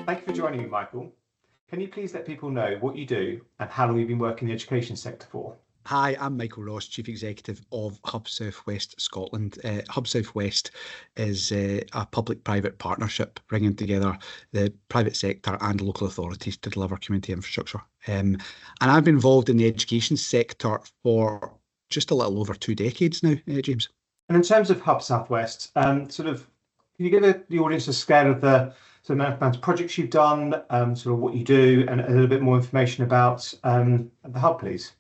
Thank you for joining me, Michael. Can you please let people know what you do and how long you've been working in the education sector for? Hi, I'm Michael Ross, Chief Executive of Hub South West Scotland. Hub South West is a public-private partnership bringing together the private sector and local authorities to deliver community infrastructure. And I've been involved in the education sector for just a little over 2 decades now, James. And in terms of Hub Southwest, can you give the audience a scale of the amount of projects you've done, sort of what you do, and a little bit more information about the hub, please?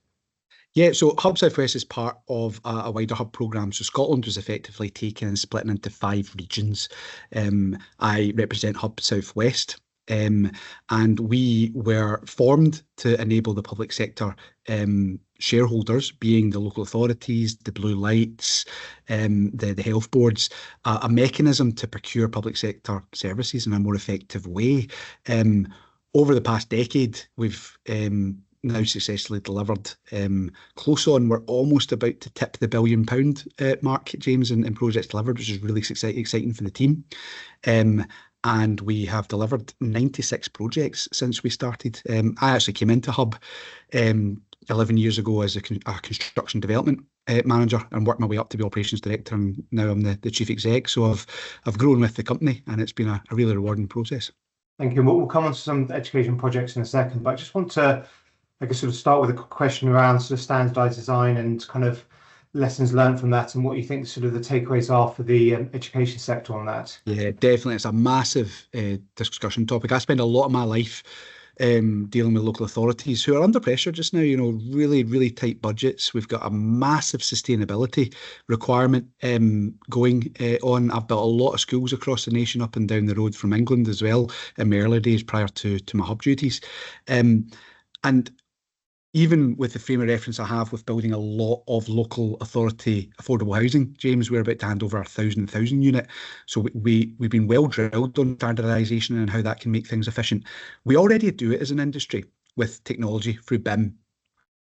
Yeah, so Hub South West is part of a wider hub programme. So Scotland was effectively taken and split into 5 regions. I represent Hub South West, and we were formed to enable the public sector shareholders, being the local authorities, the blue lights, the health boards, a mechanism to procure public sector services in a more effective way. Over the past decade, we've now successfully delivered close on. We're almost about to tip the £1 billion mark, James, in projects delivered, which is really exciting for the team. And we have delivered 96 projects since we started. I actually came into Hub 11 years ago as a construction development manager and worked my way up to be operations director, and now I'm the chief exec. So I've grown with the company, and it's been a really rewarding process. Thank you. We'll come on to some education projects in a second, but I just want to sort of start with a question around sort of standardised design and kind of lessons learned from that, and what you think sort of the takeaways are for the education sector on that. Yeah, definitely. It's a massive discussion topic. I spend a lot of my life dealing with local authorities who are under pressure just now, really, really tight budgets. We've got a massive sustainability requirement going on. I've built a lot of schools across the nation, up and down the road from England as well, in my early days prior to my Hub duties. And even with the frame of reference I have with building a lot of local authority affordable housing, James, we're about to hand over 1,000 unit. So we've been well drilled on standardisation and how that can make things efficient. We already do it as an industry with technology through BIM.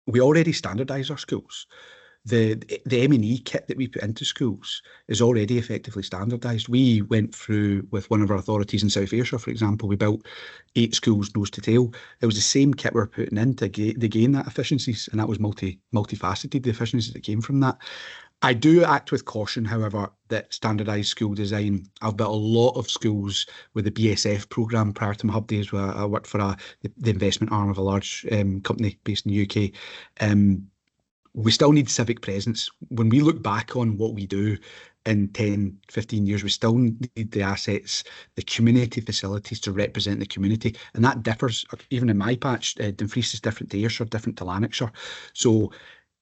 We already standardise our schools. The M&E kit that we put into schools is already effectively standardised. We went through with one of our authorities in South Ayrshire, for example. We built 8 schools nose to tail. It was the same kit we were putting in to gain that efficiencies, and that was multifaceted, the efficiencies that came from that. I do act with caution, however, that standardised school design. I've built a lot of schools with the BSF programme prior to my Hub days, where I worked for the investment arm of a large company based in the UK. We still need civic presence. When we look back on what we do in 10, 15 years, we still need the assets, the community facilities to represent the community. And that differs, even in my patch. Dumfries is different to Ayrshire, different to Lanarkshire. So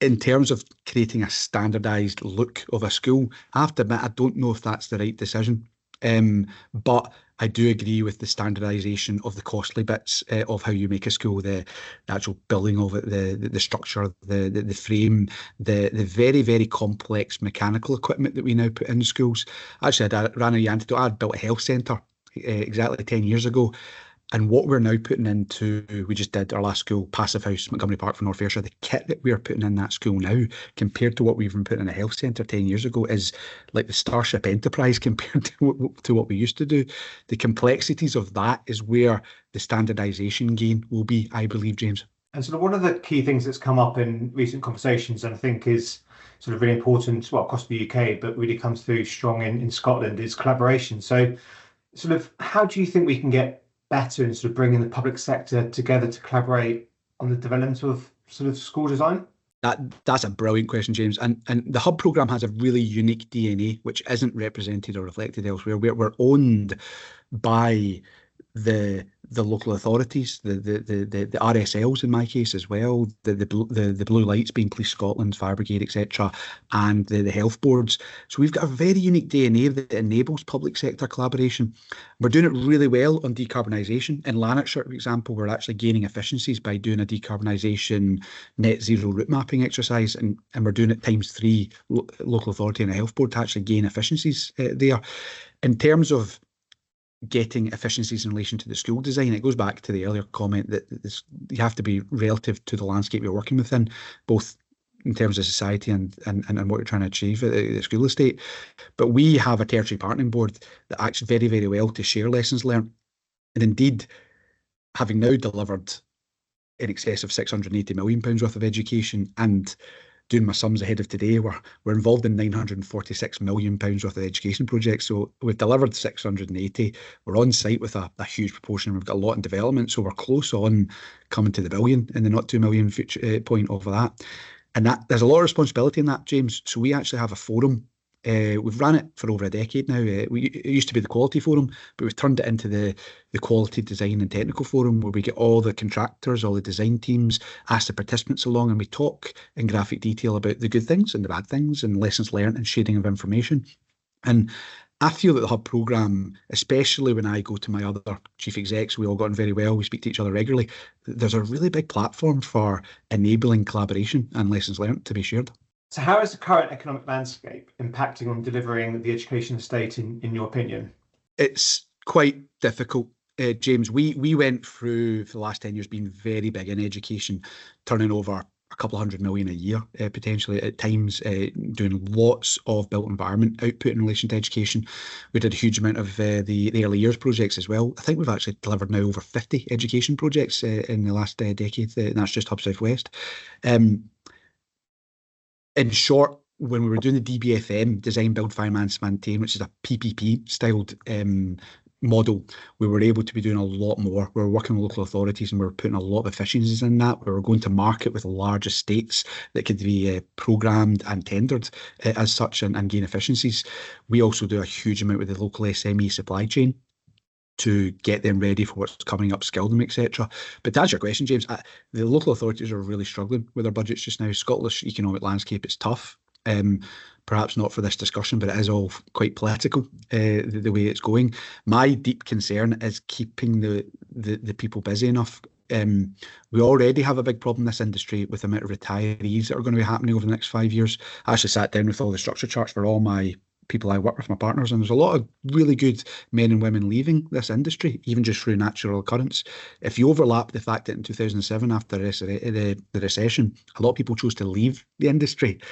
in terms of creating a standardised look of a school, I have to admit, I don't know if that's the right decision. But I do agree with the standardisation of the costly bits of how you make a school, the actual building of it, the structure, the frame, the very, very complex mechanical equipment that we now put in schools. Actually, I ran a antidote. I had built a health centre exactly 10 years ago. And what we're now putting into, we just did our last school, Passive House, Montgomery Park for North Ayrshire. The kit that we're putting in that school now, compared to what we've been putting in a health centre 10 years ago, is like the Starship Enterprise compared to what we used to do. The complexities of that is where the standardisation gain will be, I believe, James. And sort of one of the key things that's come up in recent conversations, and I think is sort of really important, well, across the UK, but really comes through strong in Scotland, is collaboration. So sort of how do you think we can get better in sort of bringing the public sector together to collaborate on the development of sort of school design? That's a brilliant question, James. And the Hub programme has a really unique DNA, which isn't represented or reflected elsewhere. We're owned by the local authorities, the RSLs in my case as well, the blue lights being Police Scotland, Fire Brigade, etc., and the health boards. So we've got a very unique DNA that enables public sector collaboration. We're doing it really well on decarbonisation. In Lanarkshire, for example, we're actually gaining efficiencies by doing a decarbonisation net zero route mapping exercise, and we're doing it ×3 local authority and a health board to actually gain efficiencies there. In terms of getting efficiencies in relation to the school design, it goes back to the earlier comment that you have to be relative to the landscape you're working within, both in terms of society and what you're trying to achieve at the school estate. But we have a territory partnering board that acts very, very well to share lessons learned. And indeed, having now delivered in excess of £680 million worth of education, and doing my sums ahead of today, we're involved in £946 million worth of education projects. So we've delivered 680. We're on site with a huge proportion. We've got a lot in development. So we're close on coming to the billion in the not 2 million point of that. And that there's a lot of responsibility in that, James. So we actually have a forum. We've ran it for over a decade now. It used to be the Quality Forum, but we've turned it into the Quality Design and Technical Forum, where we get all the contractors, all the design teams, ask the participants along, and we talk in graphic detail about the good things and the bad things and lessons learned and sharing of information. And I feel that the Hub programme, especially when I go to my other chief execs, we all got on very well, we speak to each other regularly, there's a really big platform for enabling collaboration and lessons learned to be shared. So how is the current economic landscape impacting on delivering the education estate, in your opinion? It's quite difficult, James. We went through, for the last 10 years, being very big in education, turning over a couple of £100 million a year, potentially at times, doing lots of built environment output in relation to education. We did a huge amount of the early years projects as well. I think we've actually delivered now over 50 education projects in the last decade, and that's just Hub South West. In short, when we were doing the DBFM, Design, Build, Finance, Maintain, which is a PPP styled model, we were able to be doing a lot more. We were working with local authorities and we were putting a lot of efficiencies in that. We were going to market with large estates that could be programmed and tendered as such and gain efficiencies. We also do a huge amount with the local SME supply chain to get them ready for what's coming up, skill them, etc. But to answer your question, James, the local authorities are really struggling with their budgets just now. Scotland's economic landscape is tough. Perhaps not for this discussion, but it is all quite political, the way it's going. My deep concern is keeping the people busy enough. We already have a big problem in this industry with the amount of retirees that are going to be happening over the next 5 years. I actually sat down with all the structure charts for all my people I work with, my partners, and there's a lot of really good men and women leaving this industry, even just through natural occurrence. If you overlap the fact that in 2007, after the recession, a lot of people chose to leave the industry,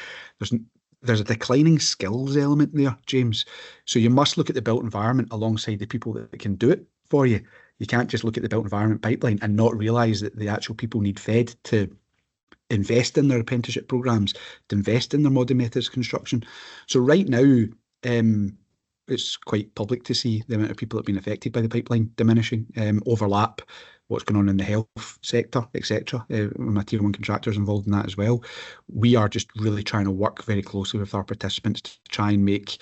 there's a declining skills element there, James. So you must look at the built environment alongside the people that can do it for you. You can't just look at the built environment pipeline and not realise that the actual people need fed to invest in their apprenticeship programmes, to invest in their modern methods construction. So right now, it's quite public to see the amount of people that have been affected by the pipeline diminishing, overlap what's going on in the health sector, etc. My tier one contractors involved in that as well. We are just really trying to work very closely with our participants to try and make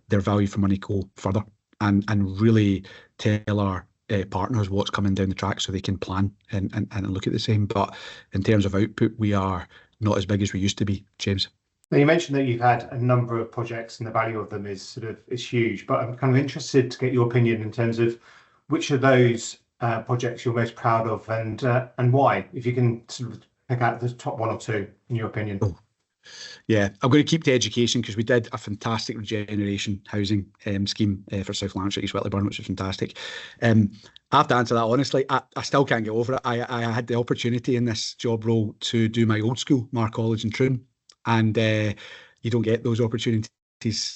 their value for money go further and really tell our partners what's coming down the track so they can plan and look at the same. But in terms of output, we are not as big as we used to be, James. Now, you mentioned that you've had a number of projects and the value of them is huge, but I'm kind of interested to get your opinion in terms of which of those projects you're most proud of and why, if you can sort of pick out the top one or two in your opinion. Oh. Yeah, I'm going to keep to education because we did a fantastic regeneration housing scheme for South Lanarkshire, East Whitleyburn, which was fantastic. I have to answer that honestly. I still can't get over it. I had the opportunity in this job role to do my old school, Mar College in Troon, and you don't get those opportunities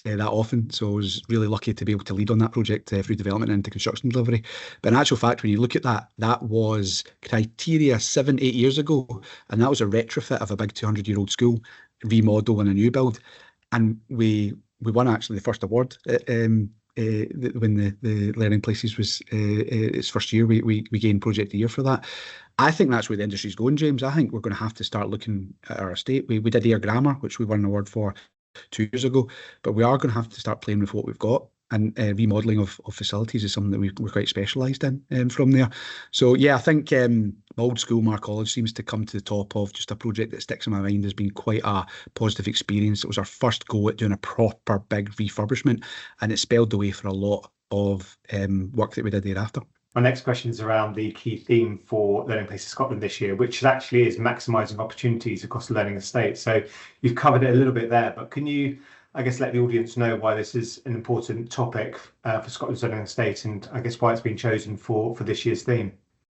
that often. So I was really lucky to be able to lead on that project through development and into construction delivery. But in actual fact, when you look at that, that was criteria 7-8 years ago, and that was a retrofit of a big 200-year-old school, remodel and a new build. And we won actually the first award when the Learning Places was its first year. We gained Project of the Year for that. I think that's where the industry's going, James. I think we're going to have to start looking at our estate. We did Air Grammar, which we won an award for 2 years ago, but we are going to have to start playing with what we've got. And remodelling of facilities is something that we're quite specialised in from there. So yeah, I think old school Mar College seems to come to the top of just a project that sticks in my mind as being quite a positive experience. It was our first go at doing a proper big refurbishment, and it spelled the way for a lot of work that we did thereafter. My next question is around the key theme for Learning Places Scotland this year, which actually is maximising opportunities across the learning estate. So you've covered it a little bit there, but can you, I guess, let the audience know why this is an important topic for Scotland's learning estate, and I guess why it's been chosen for this year's theme?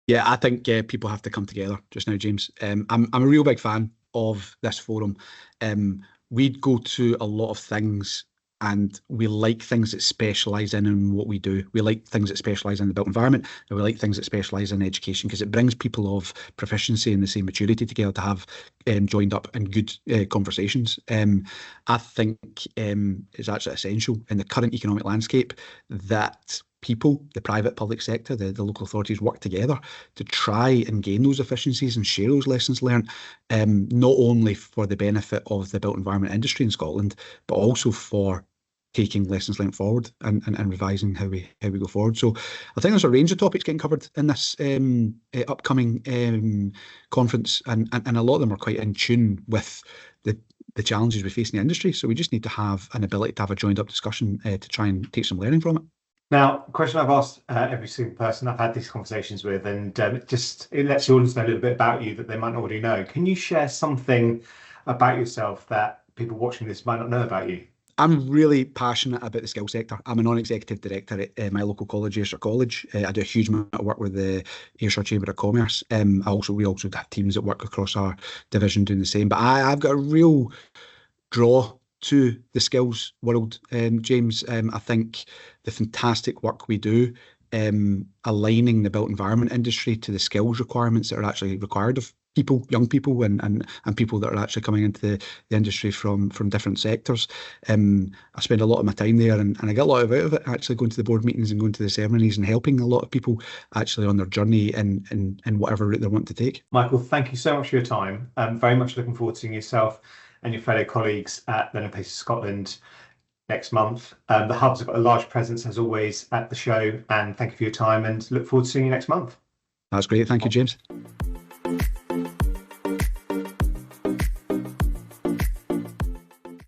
Yeah, I think people have to come together just now, James. I'm a real big fan of this forum. We'd go to a lot of things and we like things that specialise in what we do. We like things that specialise in the built environment, and we like things that specialise in education, because it brings people of proficiency and the same maturity together to have joined up in good conversations. I think it's actually essential in the current economic landscape that people, the private public sector, the local authorities work together to try and gain those efficiencies and share those lessons learned, not only for the benefit of the built environment industry in Scotland, but also for taking lessons learned forward and revising how we go forward. So I think there's a range of topics getting covered in this upcoming conference, and a lot of them are quite in tune with the challenges we face in the industry. So we just need to have an ability to have a joined up discussion to try and take some learning from it. Now, a question I've asked every single person I've had these conversations with, and it lets the audience know a little bit about you that they might not already know. Can you share something about yourself that people watching this might not know about you? I'm really passionate about the skill sector. I'm a non-executive director at my local college, Ayrshire College. I do a huge amount of work with the Ayrshire Chamber of Commerce. We also have teams that work across our division doing the same. But I've got a real draw to the skills world, James. I think the fantastic work we do, aligning the built environment industry to the skills requirements that are actually required of people, young people, and people that are actually coming into the industry from different sectors. I spend a lot of my time there, and I get a lot out of it, actually going to the board meetings and going to the ceremonies and helping a lot of people actually on their journey in whatever route they want to take. Michael, thank you so much for your time. Very much looking forward to seeing yourself and your fellow colleagues at Learning Places Scotland next month. The Hub's have got a large presence, as always, at the show, and thank you for your time, and look forward to seeing you next month. That's great. Thank you, James.